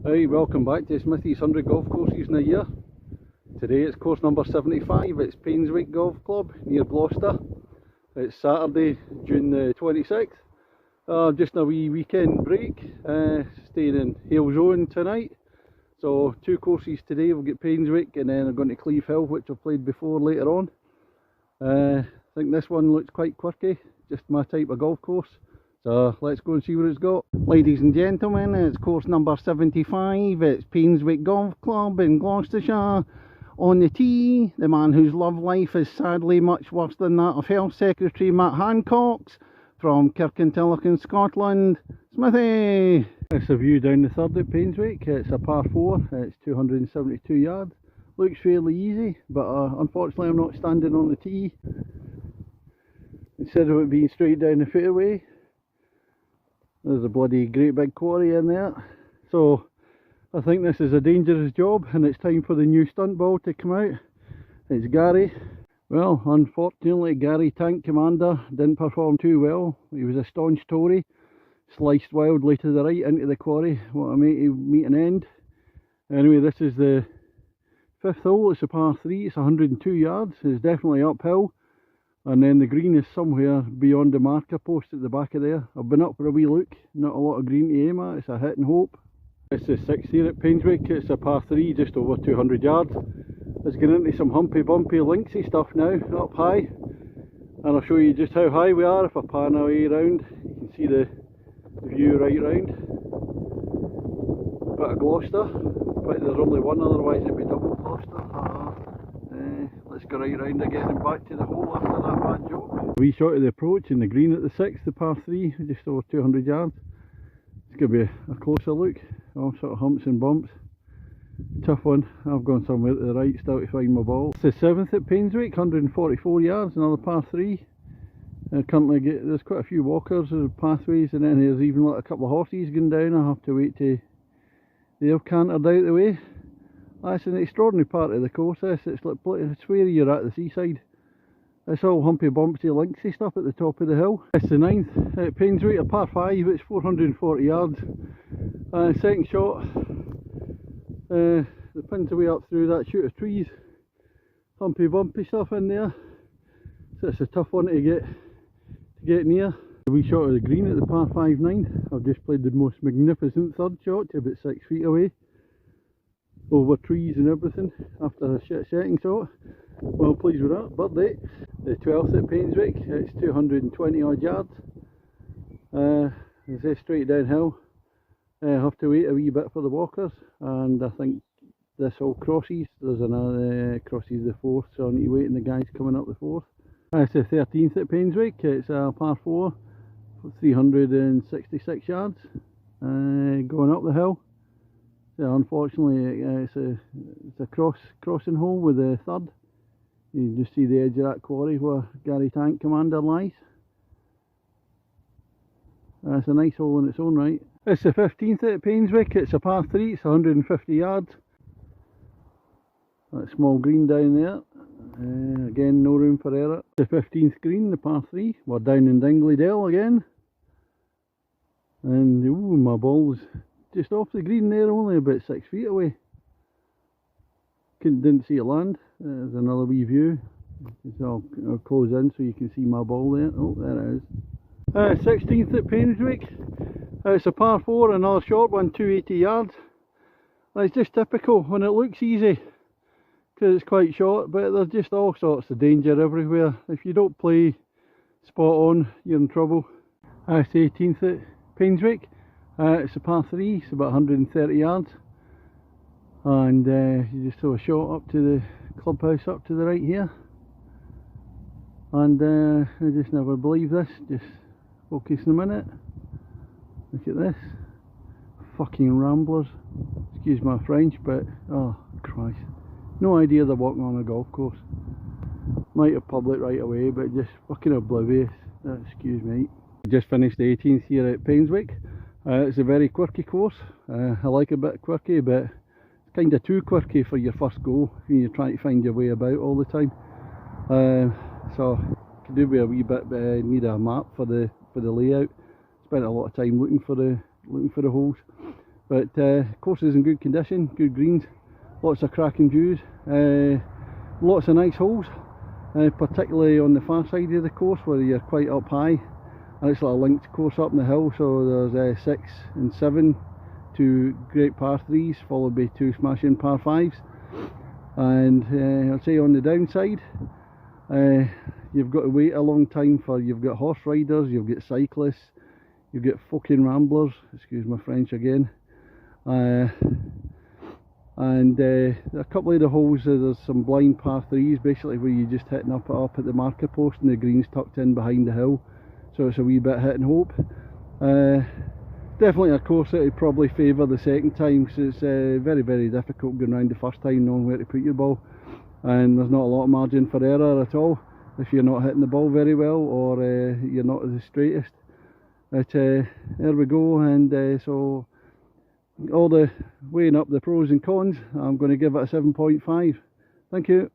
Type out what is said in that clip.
Right, welcome back to Smithy's 100 golf courses in a year. Today it's course number 75, it's Painswick Golf Club near Gloucester. It's Saturday, June the 26th. Just a wee weekend break, staying in Hale Zone tonight. So 2 courses today, we'll get Painswick and then I'm going to Cleeve Hill, which I've played before later on. I think this one looks quite quirky, just my type of golf course. So let's go and see what it's got. Ladies and gentlemen, it's course number 75. It's Painswick Golf Club in Gloucestershire. On the tee, the man whose love life is sadly much worse than that of Health Secretary Matt Hancock's, from Kirkintilloch, Scotland, Smithy. It's a view down the third at Painswick. It's a par 4, it's 272 yards. Looks fairly easy, but unfortunately I'm not standing on the tee. Instead of it being straight down the fairway, there's a bloody great big quarry in there. So I think this is a dangerous job and it's time for the new stunt ball to come out. It's Gary. Well, unfortunately Gary Tank Commander didn't perform too well. He was a staunch Tory, sliced wildly to the right into the quarry. What a meet and end. Anyway, this is the 5th hole. It's a par 3, it's 102 yards. It's definitely uphill. And then the green is somewhere beyond the marker post at the back of there. I've been up for a wee look, not a lot of green to aim at, it's a hit and hope. It's the 6th here at Painswick, it's a par 3, just over 200 yards. Let's get into some humpy bumpy linksy stuff now, up high. And I'll show you just how high we are if I pan away round. You can see the view right round. Bit of Gloucester, but there's only one, otherwise it'd be double Gloucester. Let's go right round again and back to the hole after that bad joke. A wee shot of the approach in the green at the 6th, the par 3, just over 200 yards. It's going to be a closer look, all sort of humps and bumps. Tough one. I've gone somewhere to the right still to find my ball. It's the 7th at Painswick, 144 yards, another par 3. Currently there's quite a few walkers, there's pathways, and then there's even like a couple of horses going down. I have to wait till they've cantered out the way. That's an extraordinary part of the course. It's like it's where you're at the seaside. It's all humpy bumpy linksy stuff at the top of the hill. It's the 9th at Painswick, a par 5, it's 440 yards. Second shot, the pin's away up through that shoot of trees. Humpy bumpy stuff in there. So it's a tough one to get near. A wee shot of the green at the par 5 9th. I've just played the most magnificent third shot to about 6 feet away, over trees and everything, after a shit setting shot. Well pleased with that. Birdie. The 12th at Painswick, it's 220 odd yards. It's straight downhill. I have to wait a wee bit for the walkers, and I think this all crosses. There's another crosses the 4th, so I need to wait on the guys coming up the 4th. It's the 13th at Painswick, it's a par 4, 366 yards, going up the hill. So unfortunately it's a crossing hole with the 3rd. You can just see the edge of that quarry where Gary Tank Commander lies. It's a nice hole in its own right. It's the 15th at Painswick, it's a par 3, it's 150 yards. That small green down there, again no room for error. The 15th green, the par 3, we're down in Dingley Dell again. And ooh, my ball's just off the green there, only about 6 feet away. Didn't see it land. There's another wee view. I'll close in so you can see my ball there. Oh, there it is. 16th at Painswick. It's a par 4, another short one, 280 yards. It's just typical when it looks easy, because it's quite short, but there's just all sorts of danger everywhere. If you don't play spot on, you're in trouble. It's the 18th at Painswick. It's a par 3, it's about 130 yards. And you just throw a shot up to the clubhouse up to the right here. And I just never believe this, just focus in a minute. Look at this. Fucking ramblers. Excuse my French, but oh Christ. No idea they're walking on a golf course. Might have public right away, but just fucking oblivious. Excuse me. Just finished the 18th here at Painswick. It's a very quirky course. I like a bit quirky, but it's kind of too quirky for your first go when you're trying to find your way about all the time. So could do with a wee bit, but I need a map for the layout. Spent a lot of time looking for the holes. But course is in good condition, good greens, lots of cracking views, lots of nice holes, particularly on the far side of the course where you're quite up high, and it's like a linked course up in the hill. So there's 6 and 7, 2 great par 3s followed by 2 smashing par 5s, and I'd say on the downside, you've got to wait a long time you've got horse riders, you've got cyclists, you've got fucking ramblers, excuse my French again, and a couple of the holes, there's some blind par 3s basically where you're just hitting up at the marker post and the green's tucked in behind the hill, so it's a wee bit hit and hope. Definitely a course that would probably favour the second time, because it's very, very difficult going round the first time knowing where to put your ball, and there's not a lot of margin for error at all if you're not hitting the ball very well, or you're not the straightest. But there we go, and so all the weighing up the pros and cons, I'm going to give it a 7.5. Thank you.